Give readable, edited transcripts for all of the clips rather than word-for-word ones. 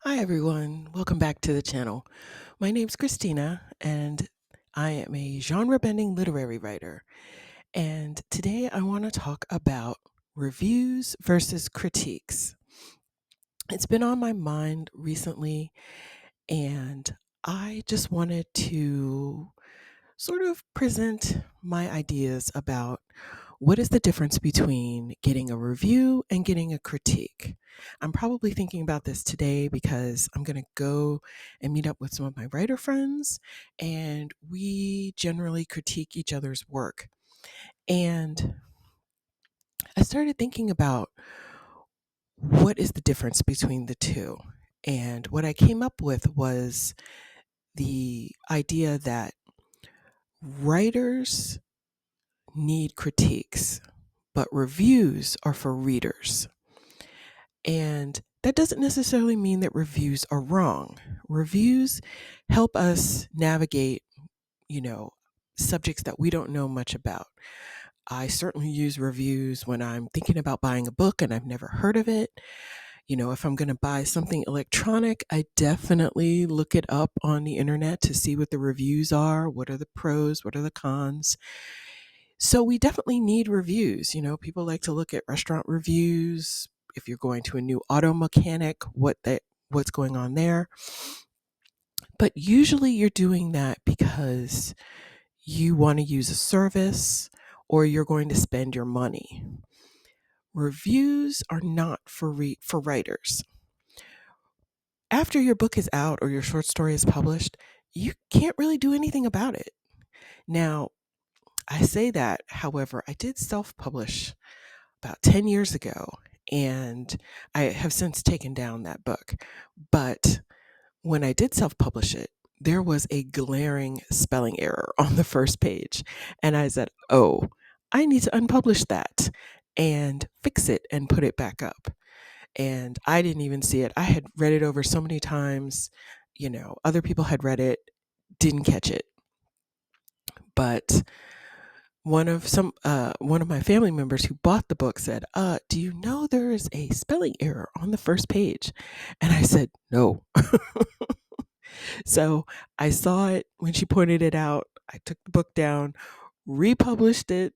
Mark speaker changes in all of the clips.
Speaker 1: Hi, everyone. Welcome back to the channel. My name's Christina, and I am a genre bending literary writer. And today I want to talk about reviews versus critiques. It's been on my mind recently, and I just wanted to sort of present my ideas about what is the difference between getting a review and getting a critique. I'm probably thinking about this today because I'm going to go and meet up with some of my writer friends, and we generally critique each other's work. And I started thinking about what is the difference between the two. And what I came up with was the idea that writers need critiques, but reviews are for readers. And that doesn't necessarily mean that reviews are wrong. Reviews help us navigate, you know, subjects that we don't know much about. I certainly use reviews when I'm thinking about buying a book and I've never heard of it. If I'm going to buy something electronic, I definitely look it up on the internet to see what the reviews are, what are the pros, what are the cons. So we definitely need reviews. People like to look at restaurant reviews. If you're going to a new auto mechanic, what's going on there. But usually you're doing that because you want to use a service or you're going to spend your money. Reviews are not for writers. After your book is out or your short story is published, you can't really do anything about it. Now, I say that, however, I did self-publish about 10 years ago, and I have since taken down that book. But when I did self publish it, there was a glaring spelling error on the first page. And I said, oh, I need to unpublish that and fix it and put it back up. And I didn't even see it. I had read it over so many times. Other people had read it, didn't catch it. But one of my family members who bought the book said, do you know there is a spelling error on the first page? And I said, no. So I saw it when she pointed it out. I took the book down, republished it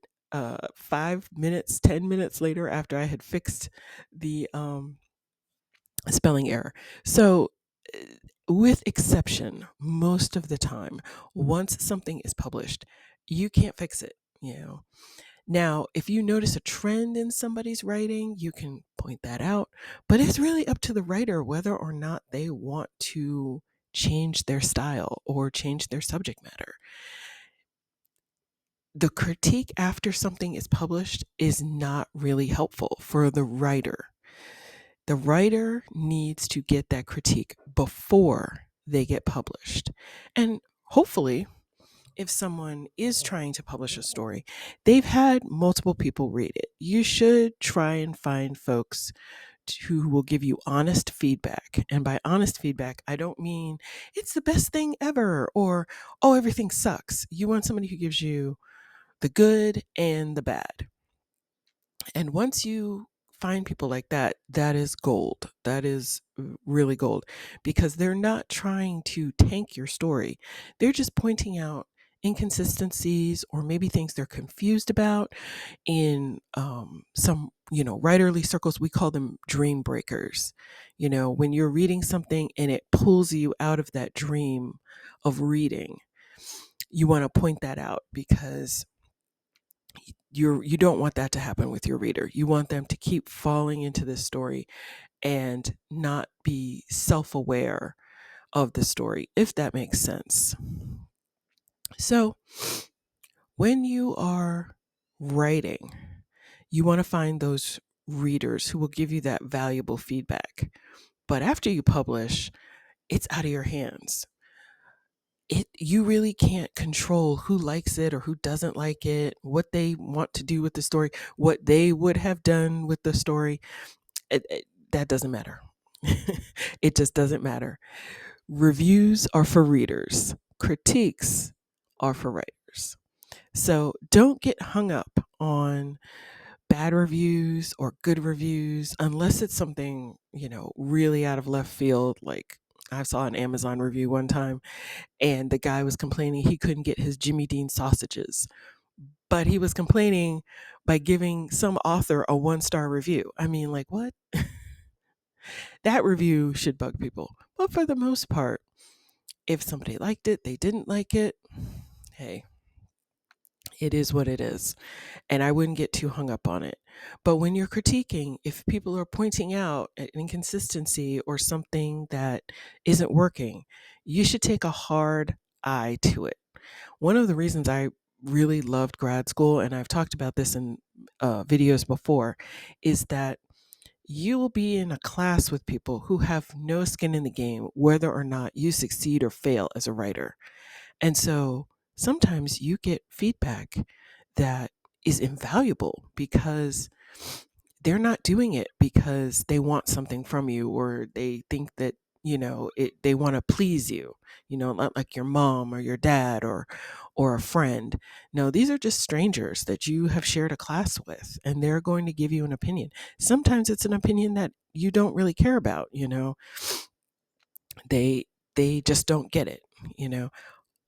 Speaker 1: 5 minutes, 10 minutes later after I had fixed the spelling error. So, with exception, most of the time, once something is published, you can't fix it. Now, if you notice a trend in somebody's writing, you can point that out, but it's really up to the writer whether or not they want to change their style or change their subject matter. The critique after something is published is not really helpful for the writer. The writer needs to get that critique before they get published. And hopefully, if someone is trying to publish a story, they've had multiple people read it. You should try and find folks who will give you honest feedback. And by honest feedback, I don't mean it's the best thing ever or, oh, everything sucks. You want somebody who gives you the good and the bad. And once you find people like that, that is gold. That is really gold because they're not trying to tank your story. They're just pointing out inconsistencies or maybe things they're confused about in some writerly circles. We call them dream breakers. When you're reading something and it pulls you out of that dream of reading, you want to point that out because you don't want that to happen with your reader. You want them to keep falling into this story and not be self-aware of the story, if that makes sense. So, when you are writing, you want to find those readers who will give you that valuable feedback. But after you publish, it's out of your hands. You really can't control who likes it or who doesn't like it, what they want to do with the story, what they would have done with the story. That doesn't matter. It just doesn't matter. Reviews are for readers. Critiques are for writers. So don't get hung up on bad reviews or good reviews, unless it's something, really out of left field. Like I saw an Amazon review one time and the guy was complaining he couldn't get his Jimmy Dean sausages, but he was complaining by giving some author a 1-star review. I mean, like, what? That review should bug people. But for the most part, if somebody liked it, they didn't like it, hey, it is what it is. And I wouldn't get too hung up on it. But when you're critiquing, if people are pointing out an inconsistency or something that isn't working, you should take a hard eye to it. One of the reasons I really loved grad school, and I've talked about this in videos before, is that you will be in a class with people who have no skin in the game, whether or not you succeed or fail as a writer. And so sometimes you get feedback that is invaluable because they're not doing it because they want something from you or they think that, they want to please you, not like your mom or your dad or a friend. No, these are just strangers that you have shared a class with and they're going to give you an opinion. Sometimes it's an opinion that you don't really care about, they just don't get it, you know.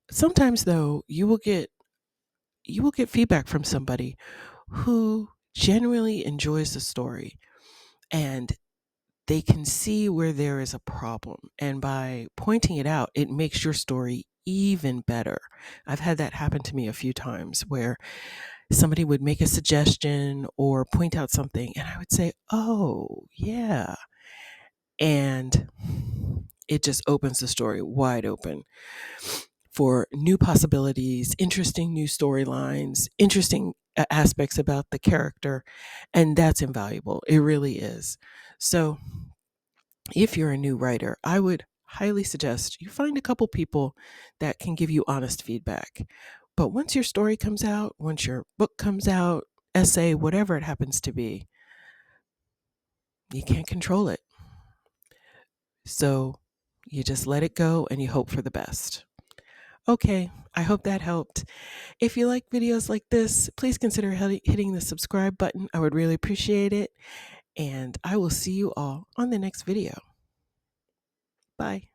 Speaker 1: Sometimes though, you will get feedback from somebody who genuinely enjoys the story and they can see where there is a problem. And by pointing it out, it makes your story even better. I've had that happen to me a few times where somebody would make a suggestion or point out something, and I would say, oh, yeah. And it just opens the story wide open for new possibilities, interesting new storylines, interesting aspects about the character. And that's invaluable. It really is. So, if you're a new writer, I would highly suggest you find a couple people that can give you honest feedback. But once your story comes out, once your book comes out, essay, whatever it happens to be, you can't control it. So you just let it go and you hope for the best. Okay, I hope that helped. If you like videos like this, please consider hitting the subscribe button. I would really appreciate it. And I will see you all on the next video. Bye.